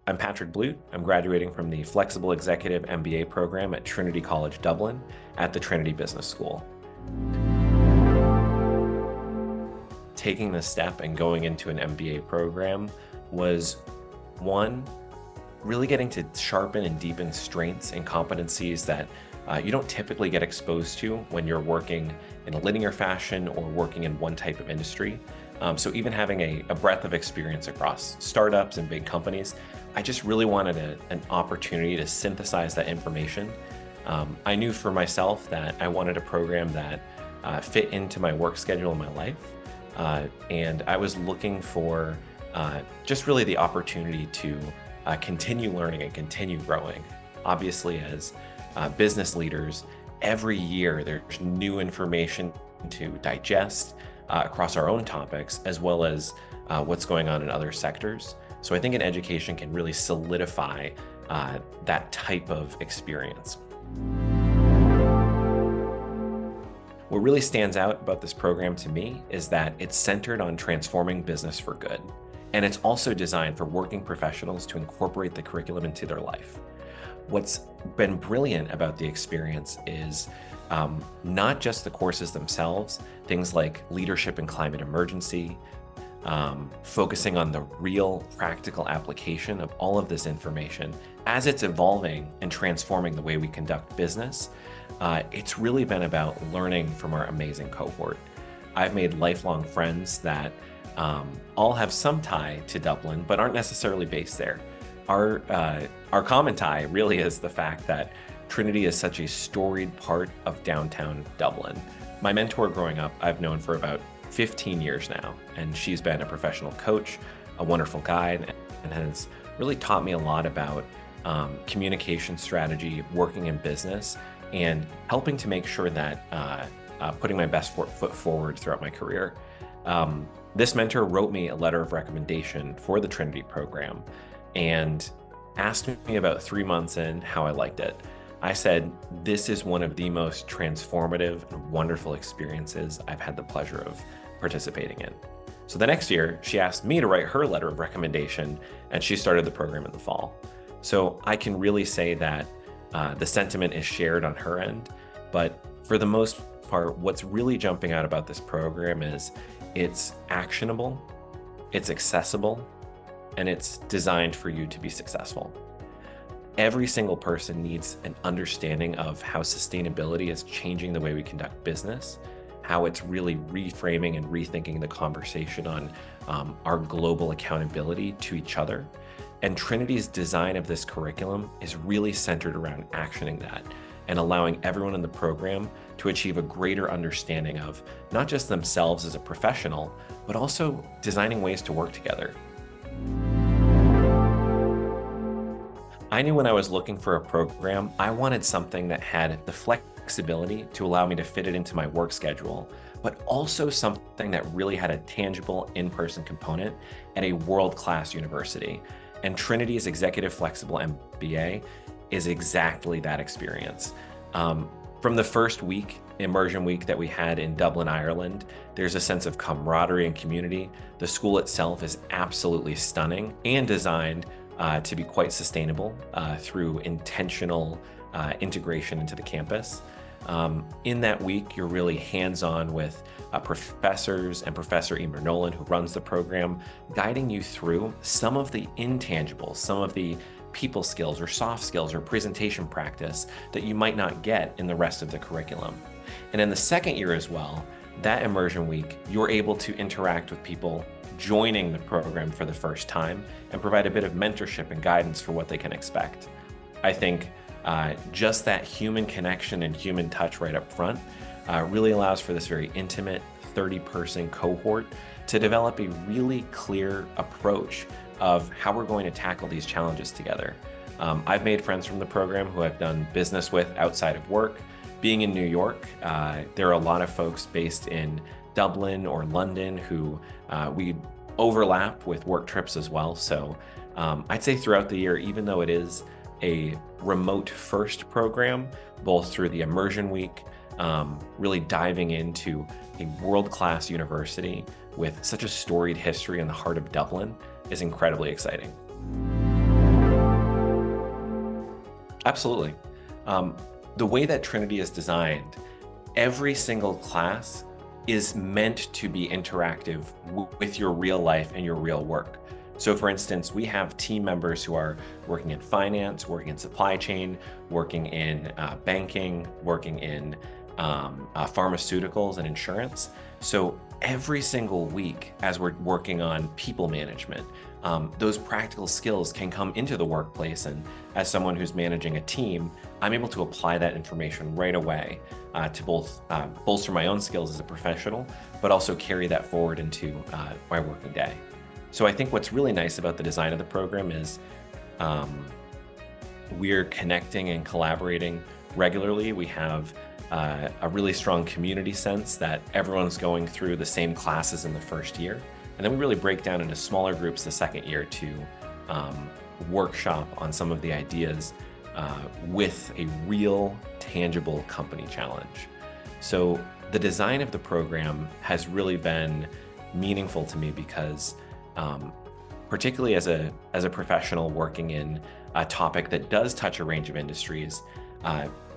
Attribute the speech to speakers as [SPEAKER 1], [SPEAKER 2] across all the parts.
[SPEAKER 1] I'm Patrick Blute. I'm graduating from the Flexible Executive MBA program at Trinity College Dublin at the Trinity Business School. Taking the step and going into an MBA program was, one, really getting to sharpen and deepen strengths and competencies that you don't typically get exposed to when you're working in a linear fashion or working in one type of industry. So even having a breadth of experience across startups and big companies, I just really wanted an opportunity to synthesize that information. I knew for myself that I wanted a program that fit into my work schedule and my life. And I was looking for just really the opportunity to continue learning and continue growing. Obviously, as business leaders, every year there's new information to digest across our own topics, as well as what's going on in other sectors. So I think an education can really solidify that type of experience. What really stands out about this program to me is that it's centered on transforming business for good. And it's also designed for working professionals to incorporate the curriculum into their life. What's been brilliant about the experience is not just the courses themselves, things like leadership and climate emergency, focusing on the real practical application of all of this information as it's evolving and transforming the way we conduct business. It's really been about learning from our amazing cohort. I've made lifelong friends that all have some tie to Dublin, but aren't necessarily based there. Our common tie really is the fact that Trinity is such a storied part of downtown Dublin. My mentor growing up, I've known for about 15 years now, and she's been a professional coach, a wonderful guide, and has really taught me a lot about communication strategy, working in business, and helping to make sure that putting my best foot forward throughout my career. This mentor wrote me a letter of recommendation for the Trinity program and asked me about 3 months in how I liked it. I said, this is one of the most transformative and wonderful experiences I've had the pleasure of participating in. So the next year, she asked me to write her letter of recommendation, and she started the program in the fall. So I can really say that the sentiment is shared on her end, but for the most part, what's really jumping out about this program is it's actionable, it's accessible, and it's designed for you to be successful. Every single person needs an understanding of how sustainability is changing the way we conduct business, how it's really reframing and rethinking the conversation on our global accountability to each other. And Trinity's design of this curriculum is really centered around actioning that and allowing everyone in the program to achieve a greater understanding of not just themselves as a professional, but also designing ways to work together. I knew when I was looking for a program, I wanted something that had the flexibility to allow me to fit it into my work schedule, but also something that really had a tangible in-person component at a world-class university. And Trinity's Executive Flexible MBA is exactly that experience. From the first week, immersion week that we had in Dublin, Ireland, there's a sense of camaraderie and community. The school itself is absolutely stunning and designed to be quite sustainable through intentional integration into the campus. In that week, you're really hands-on with professors and Professor Emer Nolan, who runs the program, guiding you through some of the intangibles, some of the people skills or soft skills or presentation practice that you might not get in the rest of the curriculum. And in the second year as well, that immersion week, you're able to interact with people joining the program for the first time and provide a bit of mentorship and guidance for what they can expect. I think just that human connection and human touch right up front really allows for this very intimate 30-person cohort to develop a really clear approach of how we're going to tackle these challenges together. I've made friends from the program who I've done business with outside of work. Being in New York, there are a lot of folks based in Dublin or London who we overlap with work trips as well. So I'd say throughout the year, even though it is a remote first program, both through the immersion week, really diving into a world-class university with such a storied history in the heart of Dublin is incredibly exciting. Absolutely. Um, the way that Trinity is designed, every single class is meant to be interactive with your real life and your real work. So for instance, we have team members who are working in finance, working in supply chain, working in banking, working in pharmaceuticals and insurance. So every single week, as we're working on people management, those practical skills can come into the workplace. And as someone who's managing a team, I'm able to apply that information right away to both bolster my own skills as a professional, but also carry that forward into my working day. So I think what's really nice about the design of the program is we're connecting and collaborating regularly. We have a really strong community sense that everyone's going through the same classes in the first year. And then we really break down into smaller groups the second year to workshop on some of the ideas with a real, tangible company challenge. So the design of the program has really been meaningful to me because particularly as a professional working in a topic that does touch a range of industries,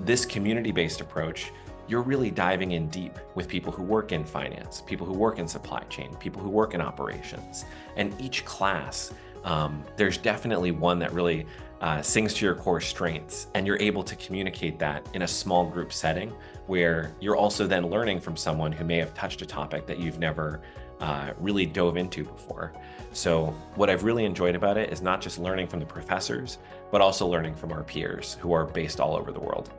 [SPEAKER 1] this community-based approach, you're really diving in deep with people who work in finance, people who work in supply chain, people who work in operations. And each class, there's definitely one that really sings to your core strengths, and you're able to communicate that in a small group setting where you're also then learning from someone who may have touched a topic that you've never really dove into before. So what I've really enjoyed about it is not just learning from the professors, but also learning from our peers who are based all over the world.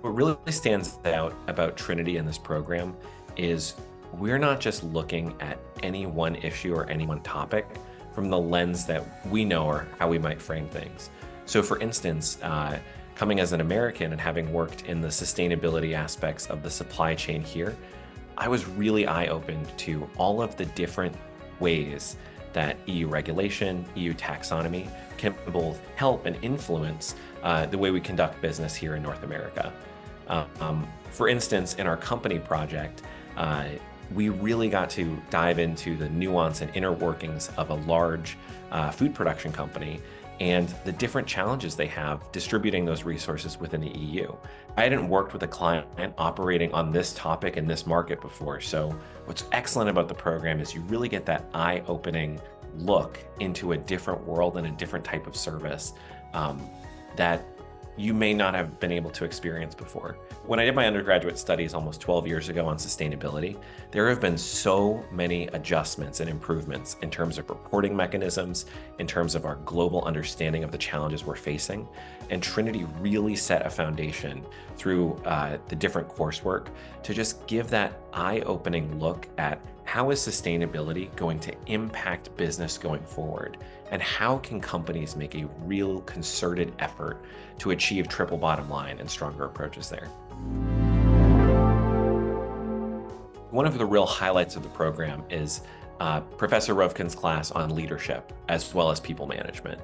[SPEAKER 1] What really stands out about Trinity in this program is we're not just looking at any one issue or any one topic from the lens that we know or how we might frame things. So for instance, coming as an American and having worked in the sustainability aspects of the supply chain here, I was really eye-opened to all of the different ways that EU regulation, EU taxonomy can both help and influence the way we conduct business here in North America. For instance, in our company project, we really got to dive into the nuance and inner workings of a large food production company and the different challenges they have distributing those resources within the EU. I hadn't worked with a client operating on this topic in this market before, so what's excellent about the program is you really get that eye-opening look into a different world and a different type of service that you may not have been able to experience before. When I did my undergraduate studies almost 12 years ago on sustainability, there have been so many adjustments and improvements in terms of reporting mechanisms, in terms of our global understanding of the challenges we're facing. And Trinity really set a foundation through the different coursework to just give that eye-opening look at how is sustainability going to impact business going forward? And how can companies make a real concerted effort to achieve triple bottom line and stronger approaches there? One of the real highlights of the program is Professor Rovkin's class on leadership as well as people management.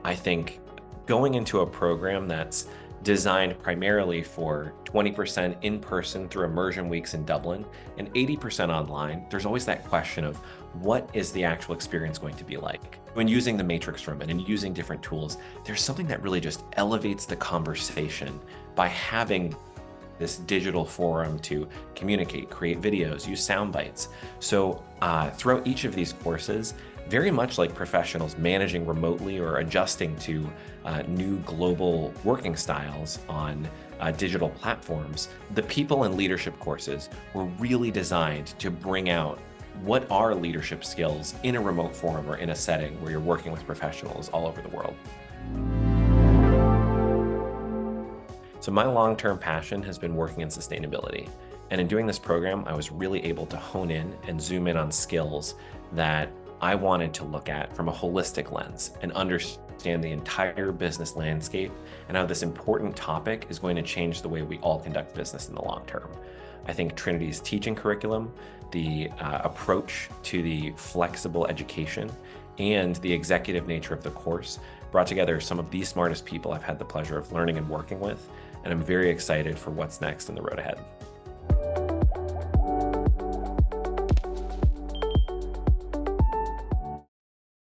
[SPEAKER 1] I think going into a program that's designed primarily for 20% in person through immersion weeks in Dublin and 80% online, there's always that question of what is the actual experience going to be like? When using the matrix room and using different tools, there's something that really just elevates the conversation by having this digital forum to communicate, create videos, use sound bites. So throughout each of these courses, very much like professionals managing remotely or adjusting to new global working styles on digital platforms, the people and leadership courses were really designed to bring out what are leadership skills in a remote forum or in a setting where you're working with professionals all over the world. So my long-term passion has been working in sustainability. And in doing this program, I was really able to hone in and zoom in on skills that I wanted to look at from a holistic lens and understand the entire business landscape and how this important topic is going to change the way we all conduct business in the long term. I think Trinity's teaching curriculum, the approach to the flexible education, and the executive nature of the course brought together some of the smartest people I've had the pleasure of learning and working with, and I'm very excited for what's next in the road ahead.